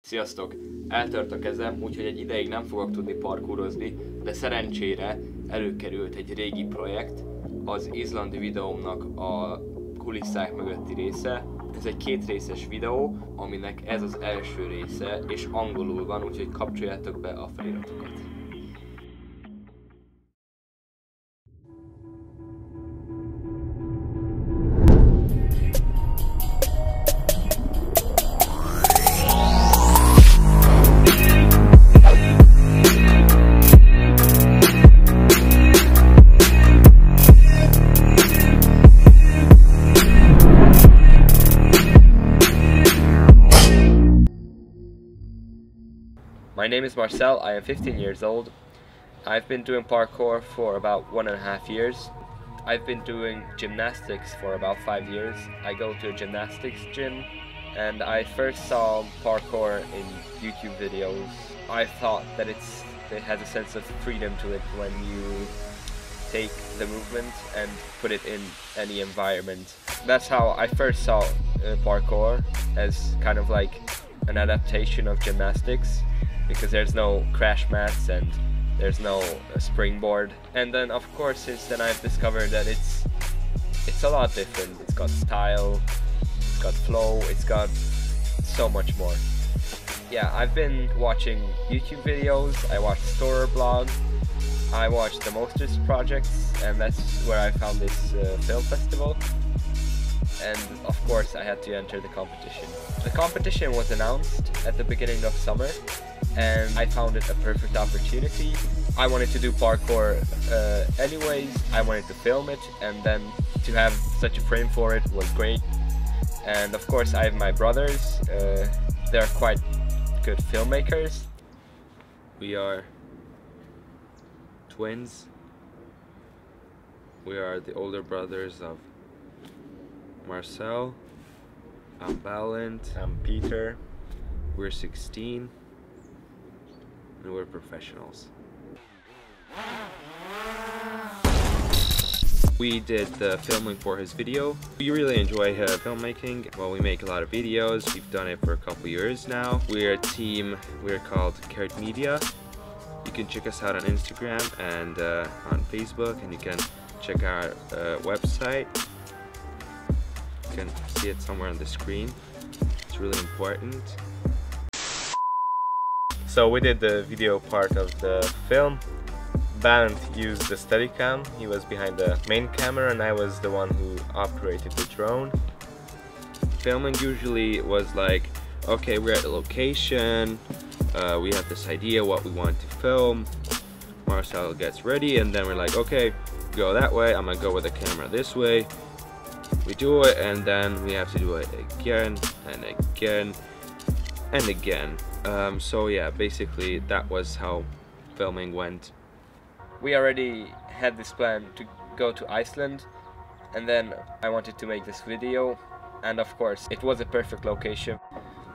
Sziasztok! Eltört a kezem, úgyhogy egy ideig nem fogok tudni parkourozni, de szerencsére előkerült egy régi projekt, az izlandi videómnak a kulisszák mögötti része. Ez egy kétrészes videó, aminek ez az első része, és angolul van, úgyhogy kapcsoljátok be a feliratokat. My name is Marcel, I am 15 years old. I've been doing parkour for about 1.5 years. I've been doing gymnastics for about 5 years. I go to a gymnastics gym and I first saw parkour in YouTube videos. I thought that it has a sense of freedom to it when you take the movement and put it in any environment. That's how I first saw parkour, as kind of like an adaptation of gymnastics, because there's no crash mats and there's no springboard. And then of course since then I've discovered that it's a lot different. It's got style, it's got flow, it's got so much more. Yeah, I've been watching YouTube videos, I watched Storer blog, I watched the Mosters projects, and that's where I found this film festival. And of course I had to enter the competition. The competition was announced at the beginning of summer, and I found it a perfect opportunity. I wanted to do parkour anyways, I wanted to film it, and then to have such a frame for it was great. And of course I have my brothers, they're quite good filmmakers. We are twins. We are the older brothers of Marcel. I'm Balint. I'm Peter. We're 16 and we're professionals. We did the filming for his video. We really enjoy filmmaking. Well, we make a lot of videos. We've done it for a couple years now. We're a team. We're called Carrot Media. You can check us out on Instagram and on Facebook, and you can check our website. You can see it somewhere on the screen. It's really important. So we did the video part of the film. Balint used the Steadicam. He was behind the main camera and I was the one who operated the drone. Filming usually was like, okay, we're at the location, we have this idea what we want to film. Marcel gets ready and then we're like, okay, go that way, I'm gonna go with the camera this way. We do it and then we have to do it again and again and again. So yeah, basically that was how filming went. We already had this plan to go to Iceland, and then I wanted to make this video, and of course it was a perfect location.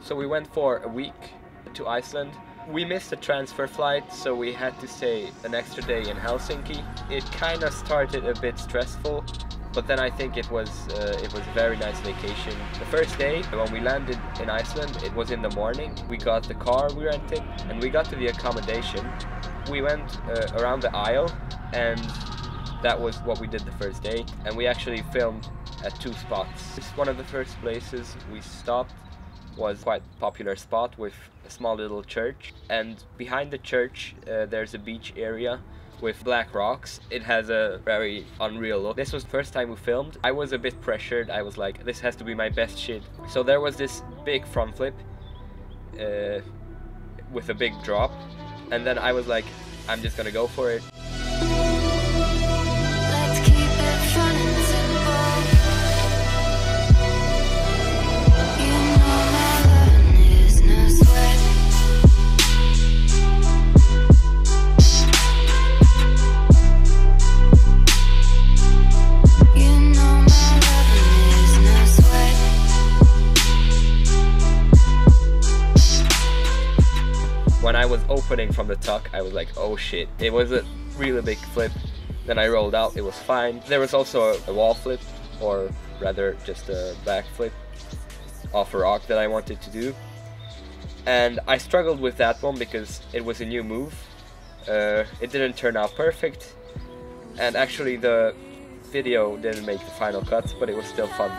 So we went for a week to Iceland. We missed the transfer flight, so we had to stay an extra day in Helsinki. It kind of started a bit stressful, but then I think it was a very nice vacation. The first day, when we landed in Iceland, it was in the morning. We got the car we rented, and we got to the accommodation. We went around the aisle, and that was what we did the first day. And we actually filmed at 2 spots. One of the first places we stopped was quite a popular spot with a small little church. And behind the church, there's a beach area with black rocks. It has a very unreal look. This was the first time we filmed. I was a bit pressured. I was like, this has to be my best shit. So there was this big front flip with a big drop. And then I was like, I'm just gonna go for it. Let's keep it fun and simple. You know my loving is no sweat. You know my loving is no sweat. When I was opening from the tuck, I was like, oh shit. It was a really big flip. Then I rolled out, it was fine. There was also a wall flip, or rather just a back flip off a rock that I wanted to do. and I struggled with that one because it was a new move. It didn't turn out perfect, and actually the video didn't make the final cut, but it was still fun.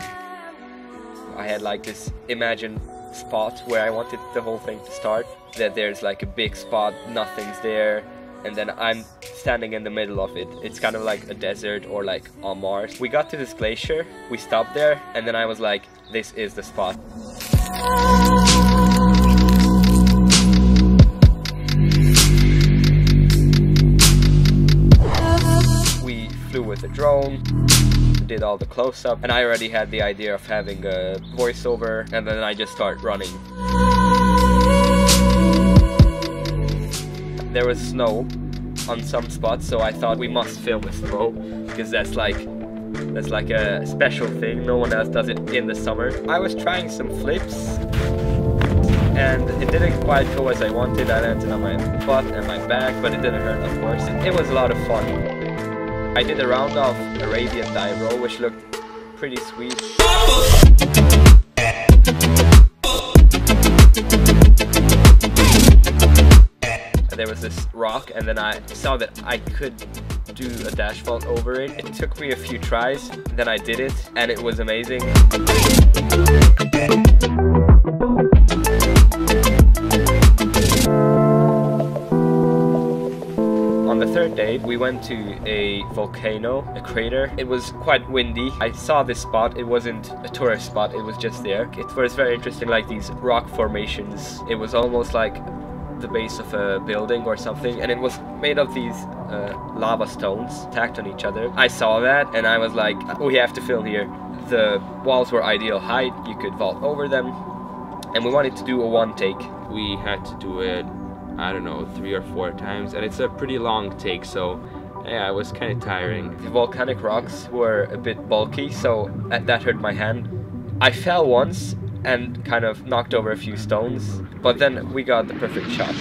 I had like this imagined spot where I wanted the whole thing to start, that there's like a big spot, nothing's there, and then I'm standing in the middle of it. It's kind of like a desert or like on Mars. We got to this glacier, we stopped there, and then I was like, this is the spot. We flew with a drone, did all the close-up, and I already had the idea of having a voiceover, and then I just start running. There was snow on some spots, so I thought we must film with snow, because that's like a special thing. No one else does it in the summer. I was trying some flips, and it didn't quite go as I wanted. I landed on my butt and my back, but it didn't hurt, of course. It was a lot of fun. I did a round of Arabian dive roll, which looked pretty sweet. There was this rock, and then I saw that I could do a dash vault over it. It took me a few tries, and then I did it, and it was amazing. On the third day, we went to a volcano, a crater. It was quite windy. I saw this spot. It wasn't a tourist spot, it was just there. It was very interesting, like these rock formations. It was almost like the base of a building or something, and it was made of these lava stones stacked on each other. I saw that and I was like, we have to film here. The walls were ideal height, you could vault over them, and we wanted to do a one take. We had to do it, I don't know, 3 or 4 times, and it's a pretty long take, so yeah, it was kind of tiring. The volcanic rocks were a bit bulky, so that hurt my hand. I fell once and kind of knocked over a few stones, but then we got the perfect shot.